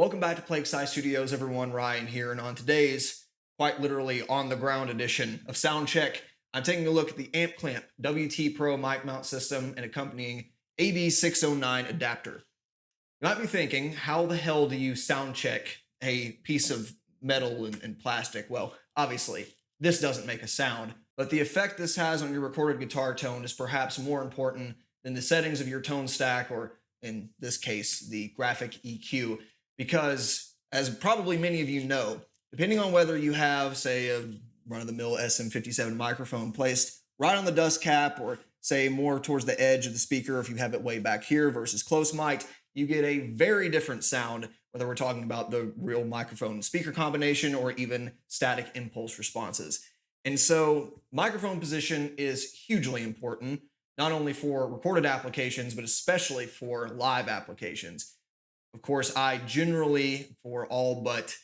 Welcome back to Plague Scythe Studios, everyone. Ryan here, and on today's quite literally on the ground edition of Soundcheck, I'm taking a look at the AmpClamp WT Pro mic mount system and accompanying AB609 adapter. You might be thinking, how the hell do you sound check a piece of metal and plastic? Well, obviously, this doesn't make a sound, but the effect this has on your recorded guitar tone is perhaps more important than the settings of your tone stack, or in this case, the graphic EQ, because as probably many of you know, depending on whether you have, say, a run-of-the-mill SM57 microphone placed right on the dust cap, or say more towards the edge of the speaker if you have it way back here versus close mic'd, you get a very different sound, whether we're talking about the real microphone and speaker combination or even static impulse responses. And so microphone position is hugely important, not only for recorded applications, but especially for live applications. Of course, I generally, for all but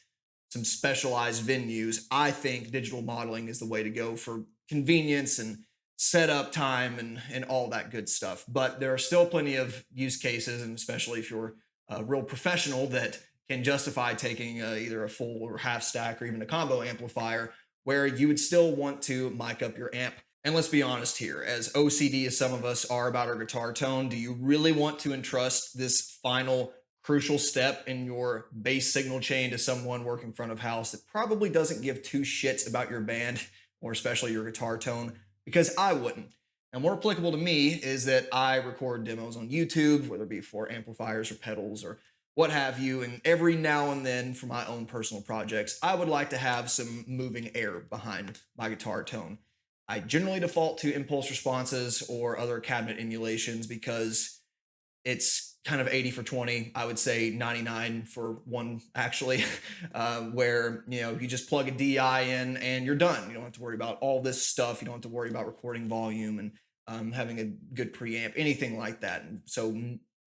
some specialized venues, I think digital modeling is the way to go for convenience and setup time and all that good stuff. But there are still plenty of use cases, and especially if you're a real professional, that can justify taking either a full or half stack or even a combo amplifier, where you would still want to mic up your amp. And let's be honest here, as OCD as some of us are about our guitar tone, do you really want to entrust this final crucial step in your bass signal chain to someone working front of house that probably doesn't give two shits about your band or especially your guitar tone? Because I wouldn't. And more applicable to me is that I record demos on YouTube, whether it be for amplifiers or pedals or what have you. And every now and then for my own personal projects, I would like to have some moving air behind my guitar tone. I generally default to impulse responses or other cabinet emulations because it's kind of 80 for 20. I would say 99 for 1, actually, where, you just plug a DI in and you're done. You don't have to worry about all this stuff. You don't have to worry about recording volume and having a good preamp, anything like that. And so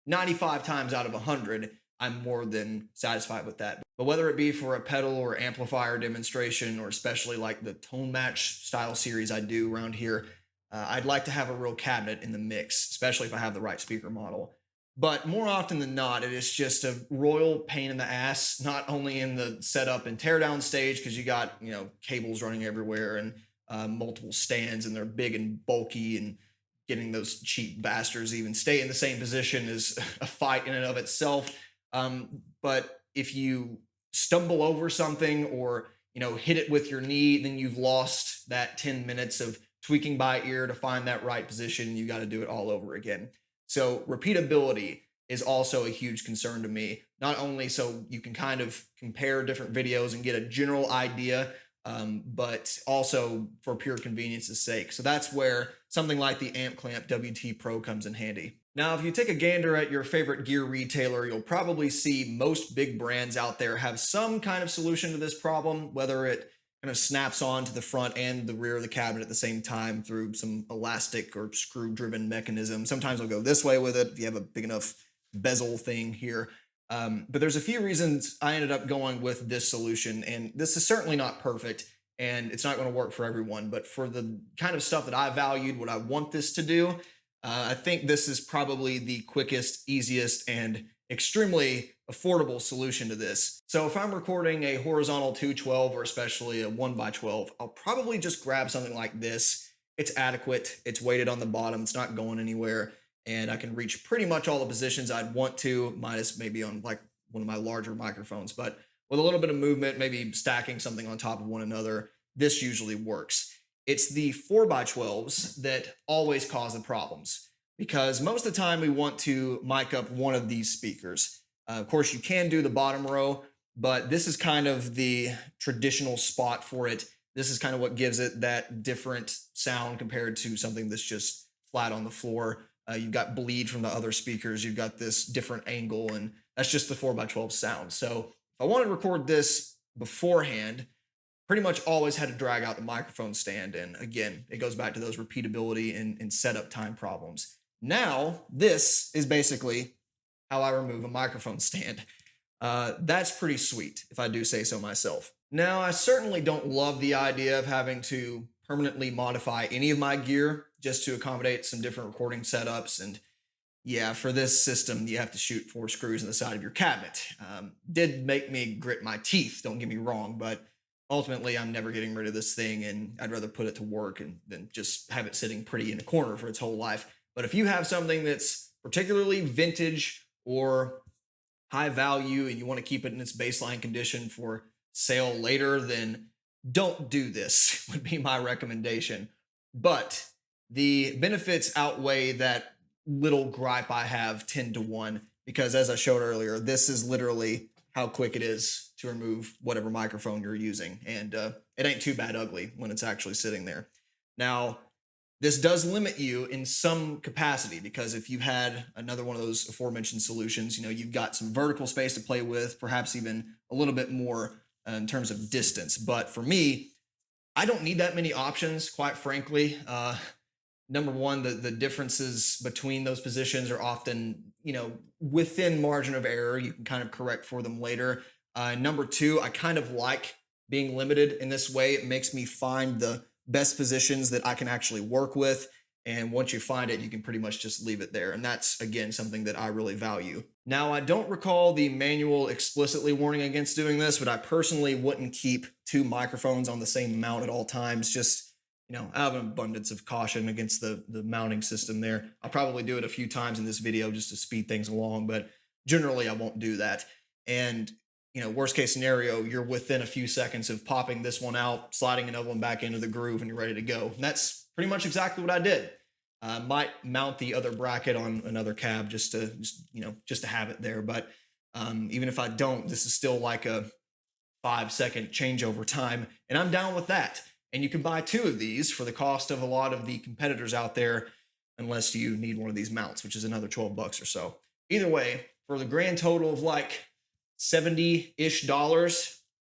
95 times out of 100, I'm more than satisfied with that. But whether it be for a pedal or amplifier demonstration, or especially like the tone match style series I do around here, I'd like to have a real cabinet in the mix, especially if I have the right speaker model. But more often than not, it is just a royal pain in the ass, not only in the setup and teardown stage, because you got, cables running everywhere and multiple stands, and they're big and bulky, and getting those cheap bastards even stay in the same position is a fight in and of itself. But if you stumble over something or, hit it with your knee, then you've lost that 10 minutes of tweaking by ear to find that right position. You got to do it all over again. So repeatability is also a huge concern to me, not only so you can kind of compare different videos and get a general idea, but also for pure convenience's sake. So that's where something like the AmpClamp WT Pro comes in handy. Now, if you take a gander at your favorite gear retailer, you'll probably see most big brands out there have some kind of solution to this problem, whether it kind of snaps on to the front and the rear of the cabinet at the same time through some elastic or screw-driven mechanism. Sometimes I'll go this way with it if you have a big enough bezel thing here. But there's a few reasons I ended up going with this solution, and this is certainly not perfect, and it's not going to work for everyone. But for the kind of stuff that I valued, what I want this to do, I think this is probably the quickest, easiest, and extremely affordable solution to this. So if I'm recording a horizontal 212 or especially a 1x12, I'll probably just grab something like this. It's adequate, it's weighted on the bottom, it's not going anywhere, and I can reach pretty much all the positions I'd want to, minus maybe on like one of my larger microphones. But with a little bit of movement, maybe stacking something on top of one another, this usually works. It's the 4x12s that always cause the problems, because most of the time we want to mic up one of these speakers. Of course, you can do the bottom row, but this is kind of the traditional spot for it. This is kind of what gives it that different sound compared to something that's just flat on the floor. You've got bleed from the other speakers. You've got this different angle, and that's just the 4x12 sound. So if I want to record this beforehand, pretty much always had to drag out the microphone stand. And again, it goes back to those repeatability and setup time problems. Now, this is basically how I remove a microphone stand. That's pretty sweet, if I do say so myself. Now, I certainly don't love the idea of having to permanently modify any of my gear just to accommodate some different recording setups. And Yeah, for this system, you have to shoot 4 screws in the side of your cabinet. Did make me grit my teeth, don't get me wrong, but ultimately, I'm never getting rid of this thing, and I'd rather put it to work and than just have it sitting pretty in a corner for its whole life. But if you have something that's particularly vintage or high value and you want to keep it in its baseline condition for sale later, then don't do this, would be my recommendation. But the benefits outweigh that little gripe I have 10 to 1, because as I showed earlier, this is literally how quick it is to remove whatever microphone you're using. And it ain't too bad ugly when it's actually sitting there. Now, this does limit you in some capacity, because if you had another one of those aforementioned solutions, you've got some vertical space to play with, perhaps even a little bit more in terms of distance. But for me, I don't need that many options, quite frankly. Number one, the differences between those positions are often, within margin of error. You can kind of correct for them later. Number two, I kind of like being limited in this way. It makes me find the best positions that I can actually work with. And once you find it, you can pretty much just leave it there. And that's, again, something that I really value. Now, I don't recall the manual explicitly warning against doing this, but I personally wouldn't keep 2 microphones on the same mount at all times. Just, out of an abundance of caution against the mounting system there. I'll probably do it a few times in this video just to speed things along, but generally I won't do that. And worst case scenario, you're within a few seconds of popping this one out, sliding another one back into the groove, and you're ready to go. And that's pretty much exactly what I did. Might mount the other bracket on another cab just to have it there. But even if I don't, this is still like a 5-second changeover time, and I'm down with that. And you can buy 2 of these for the cost of a lot of the competitors out there, unless you need one of these mounts, which is another $12 or so. Either way, for the grand total of like $70-ish,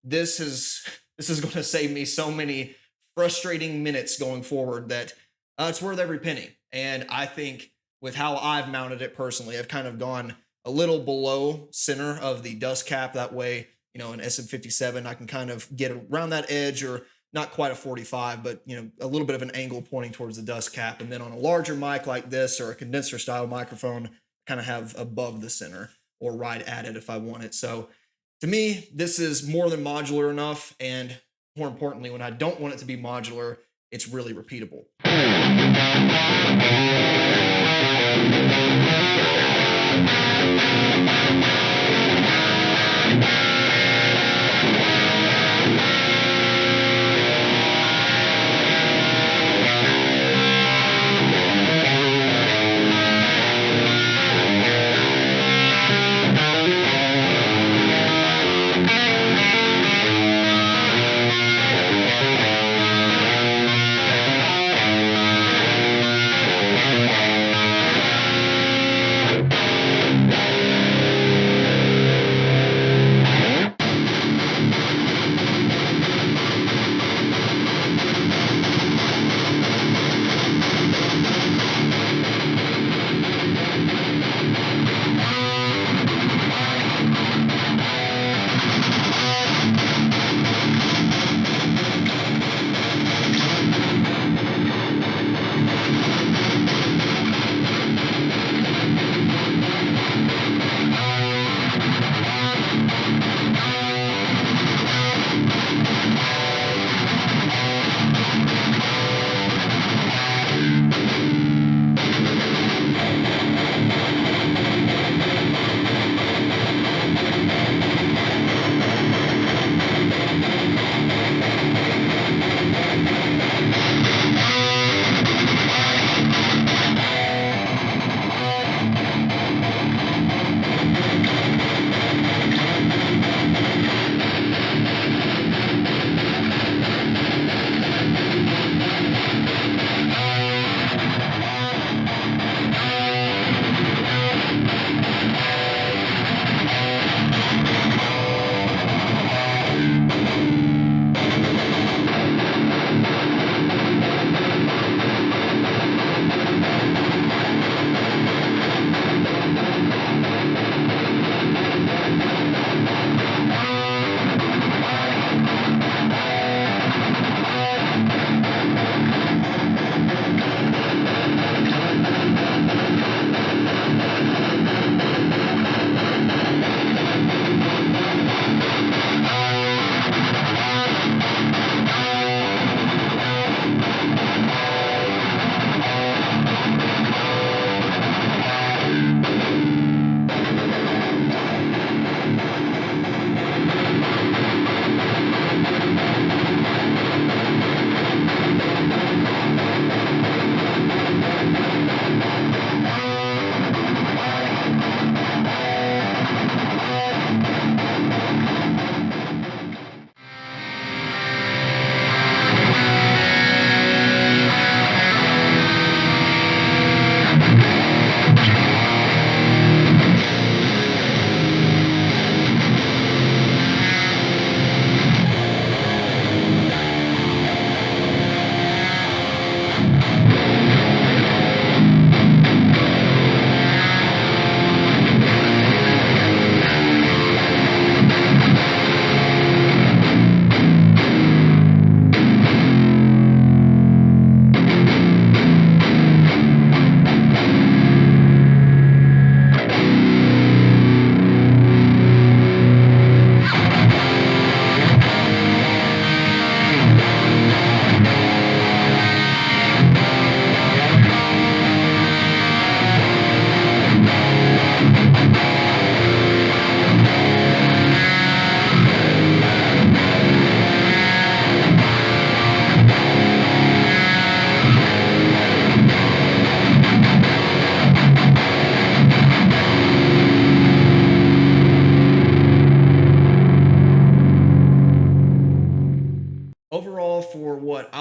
this is going to save me so many frustrating minutes going forward that it's worth every penny. And I think with how I've mounted it personally, I've kind of gone a little below center of the dust cap. That way, an SM57, I can kind of get around that edge, or not quite a 45, but a little bit of an angle pointing towards the dust cap. And then on a larger mic like this, or a condenser style microphone, kind of have above the center or right at it if I want it. So to me, this is more than modular enough. And more importantly, when I don't want it to be modular, it's really repeatable.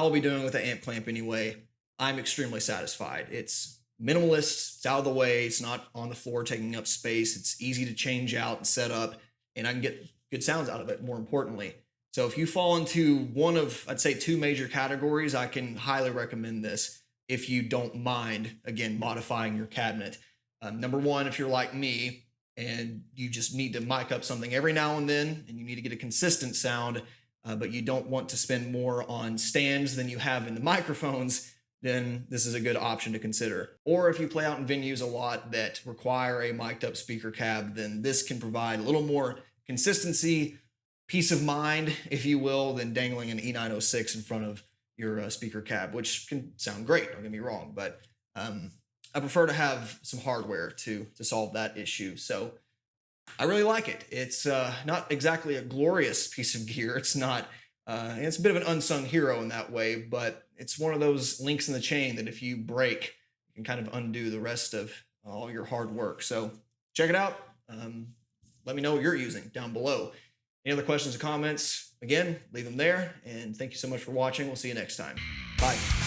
will be doing with the AmpClamp anyway, I'm extremely satisfied. It's minimalist, it's out of the way, it's not on the floor taking up space, it's easy to change out and set up, and I can get good sounds out of it, more importantly. So if you fall into one of, I'd say, two major categories, I can highly recommend this if you don't mind, again, modifying your cabinet. Number one, if you're like me and you just need to mic up something every now and then and you need to get a consistent sound, but you don't want to spend more on stands than you have in the microphones, then this is a good option to consider. Or if you play out in venues a lot that require a mic'd up speaker cab, then this can provide a little more consistency, peace of mind, if you will, than dangling an E906 in front of your speaker cab, which can sound great, don't get me wrong, but I prefer to have some hardware to solve that issue. So I really like it. It's not exactly a glorious piece of gear. It's not, it's a bit of an unsung hero in that way, but it's one of those links in the chain that if you break, you can kind of undo the rest of all your hard work. So check it out. Let me know what you're using down below. Any other questions or comments, again, leave them there. And thank you so much for watching. We'll see you next time. Bye.